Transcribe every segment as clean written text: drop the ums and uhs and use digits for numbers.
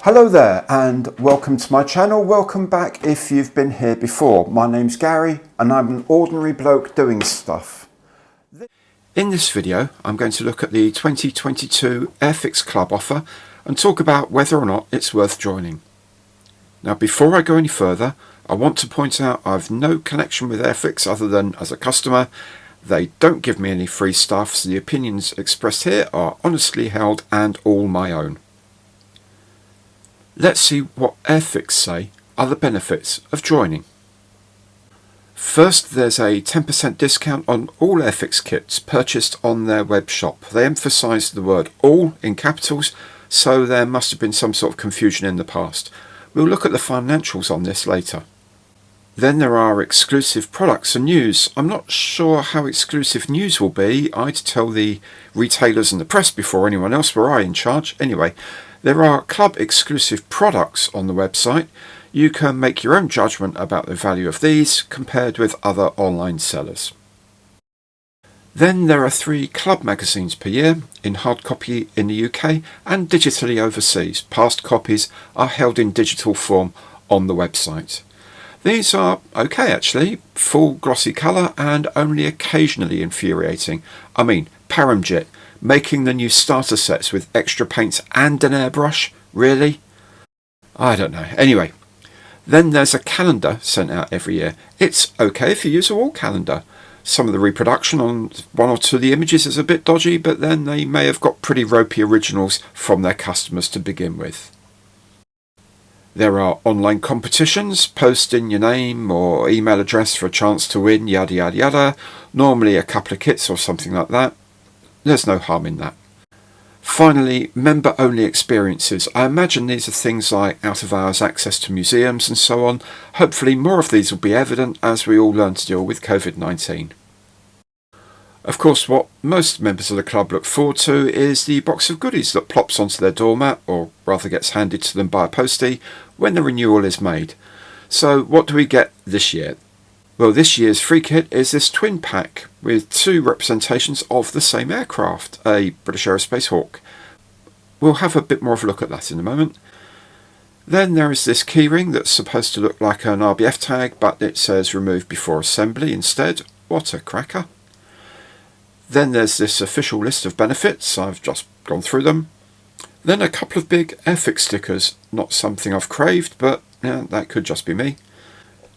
Hello there and welcome to my channel. Welcome back if you've been here before. My name's Gary and I'm an ordinary bloke doing stuff. In this video I'm going to look at the 2022 Airfix Club offer and talk about whether or not it's worth joining. Now before I go any further, I want to point out I've no connection with Airfix other than as a customer. They don't give me any free stuff, so the opinions expressed here are honestly held and all my own. Let's see what Airfix say are the benefits of joining. First, there's a 10% discount on all Airfix kits purchased on their web shop. They emphasise the word all in capitals, so there must have been some sort of confusion in the past. We'll look at the financials on this later. Then there are exclusive products and news. I'm not sure how exclusive news will be. I'd tell the retailers and the press before anyone else were I in charge. Anyway, there are club exclusive products on the website. You can make your own judgment about the value of these compared with other online sellers. Then there are 3 club magazines per year, in hard copy in the UK and digitally overseas. Past copies are held in digital form on the website. These are okay actually, full glossy colour and only occasionally infuriating. I mean, Paramjit making the new starter sets with extra paints and an airbrush? Really? I don't know. Anyway, then there's a calendar sent out every year. It's okay if you use a wall calendar. Some of the reproduction on 1 or 2 of the images is a bit dodgy, but then they may have got pretty ropey originals from their customers to begin with. There are online competitions, post in your name or email address for a chance to win, yada yada yada, normally a couple of kits or something like that. There's no harm in that. Finally, member-only experiences. I imagine these are things like out-of-hours access to museums and so on. Hopefully more of these will be evident as we all learn to deal with COVID-19. Of course, what most members of the club look forward to is the box of goodies that plops onto their doormat, or rather gets handed to them by a postie, when the renewal is made. So what do we get this year? Well, this year's free kit is this twin pack with 2 representations of the same aircraft, a British Aerospace Hawk. We'll have a bit more of a look at that in a moment. Then there is this keyring that's supposed to look like an RBF tag, but it says remove before assembly instead. What a cracker. Then there's this official list of benefits. I've just gone through them. Then a couple of big Airfix stickers, not something I've craved, but yeah, that could just be me.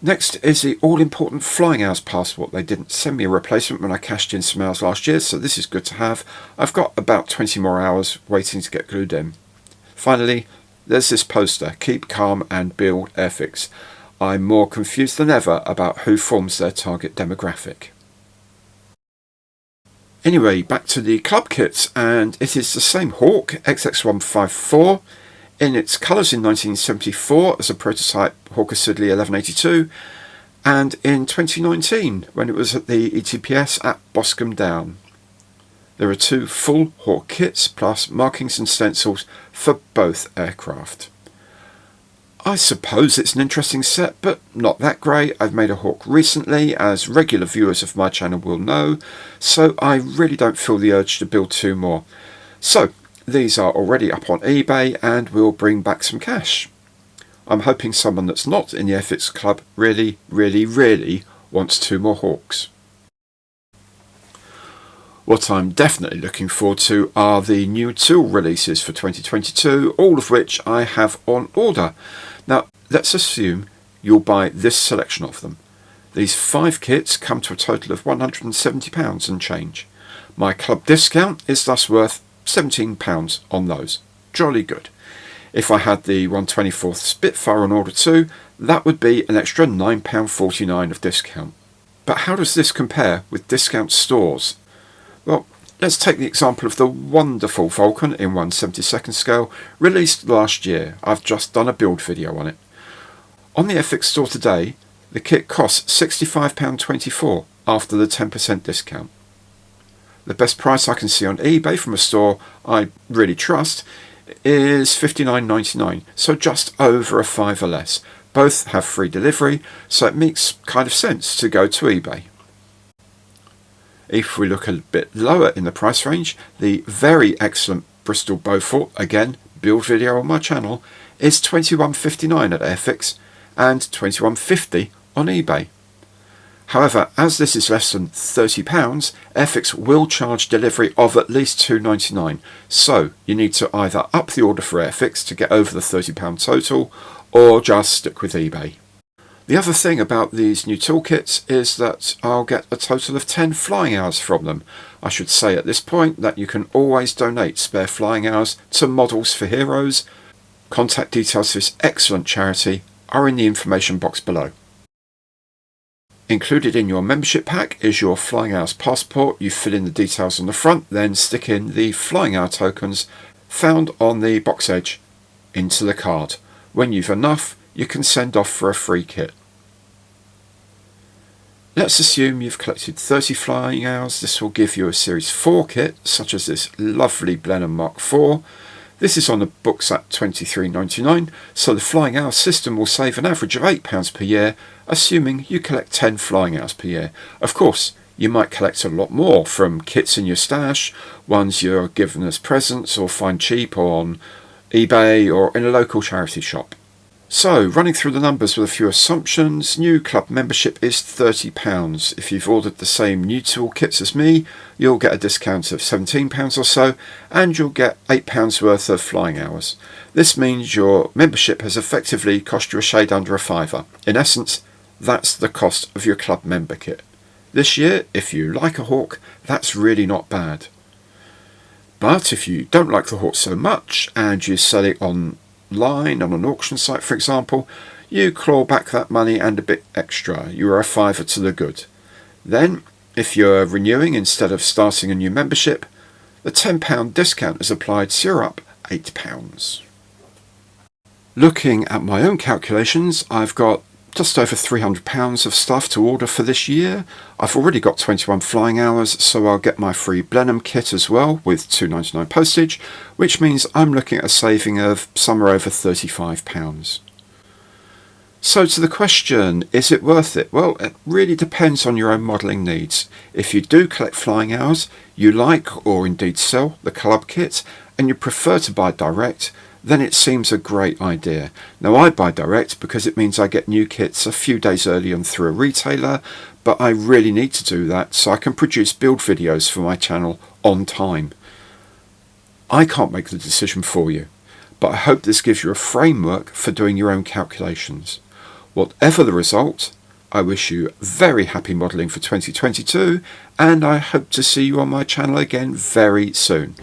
Next is the all-important flying hours passport. They didn't send me a replacement when I cashed in some hours last year, so this is good to have. I've got about 20 more hours waiting to get glued in. Finally, there's this poster, Keep Calm and Build Airfix. I'm more confused than ever about who forms their target demographic. Anyway, back to the club kits, and it is the same Hawk XX154 in its colours in 1974 as a prototype Hawker Siddeley 1182 and in 2019 when it was at the ETPS at Boscombe Down. There are 2 full Hawk kits plus markings and stencils for both aircraft. I suppose it's an interesting set, but not that great. I've made a Hawk recently, as regular viewers of my channel will know, so I really don't feel the urge to build 2 more. So these are already up on eBay and will bring back some cash. I'm hoping someone that's not in the Airfix Club really wants 2 more Hawks. What I'm definitely looking forward to are the new tool releases for 2022, all of which I have on order. Now, let's assume you'll buy this selection of them. These 5 kits come to a total of £170 and change. My club discount is thus worth £17 on those. Jolly good. If I had the 1/24 Spitfire on order too, that would be an extra £9.49 of discount. But how does this compare with discount stores? Well, let's take the example of the wonderful Vulcan in 1/72 scale released last year. I've just done a build video on it. On the Airfix store today, the kit costs £65.24 after the 10% discount. The best price I can see on eBay from a store I really trust is $59.99, so just over a £5 less. Both have free delivery, so it makes kind of sense to go to eBay. If we look a bit lower in the price range, the very excellent Bristol Beaufort, again, build video on my channel, is £21.59 at Airfix and £21.50 on eBay. However, as this is less than £30, Airfix will charge delivery of at least £2.99, so you need to either up the order for Airfix to get over the £30 total, or just stick with eBay. The other thing about these new toolkits is that I'll get a total of 10 flying hours from them. I should say at this point that you can always donate spare flying hours to Models for Heroes. Contact details for this excellent charity are in the information box below. Included in your membership pack is your flying hours passport. You fill in the details on the front, then stick in the flying hour tokens found on the box edge into the card. When you've enough, you can send off for a free kit. Let's assume you've collected 30 flying hours. This will give you a Series 4 kit, such as this lovely Blenheim Mark IV. This is on the books at £23.99, so the flying hour system will save an average of £8 per year, assuming you collect 10 flying hours per year. Of course, you might collect a lot more from kits in your stash, ones you're given as presents or find cheap on eBay or in a local charity shop. So, running through the numbers with a few assumptions, new club membership is £30. If you've ordered the same new tool kits as me, you'll get a discount of £17 or so, and you'll get £8 worth of flying hours. This means your membership has effectively cost you a shade under a fiver. In essence, that's the cost of your club member kit. This year, if you like a Hawk, that's really not bad. But if you don't like the Hawk so much, and you sell it online on an auction site, for example, you claw back that money and a bit extra. You are a fiver to the good. Then, if you're renewing instead of starting a new membership, the £10 discount is applied, so you're up £8. Looking at my own calculations, I've got just over £300 of stuff to order for this year. I've already got 21 flying hours, so I'll get my free Blenheim kit as well with £2.99 postage, which means I'm looking at a saving of somewhere over £35. So to the question, is it worth it? Well, it really depends on your own modelling needs. If you do collect flying hours, you like or indeed sell the club kit, and you prefer to buy direct, then it seems a great idea. Now, I buy direct because it means I get new kits a few days early and through a retailer, but I really need to do that so I can produce build videos for my channel on time. I can't make the decision for you, but I hope this gives you a framework for doing your own calculations. Whatever the result, I wish you very happy modelling for 2022, and I hope to see you on my channel again very soon.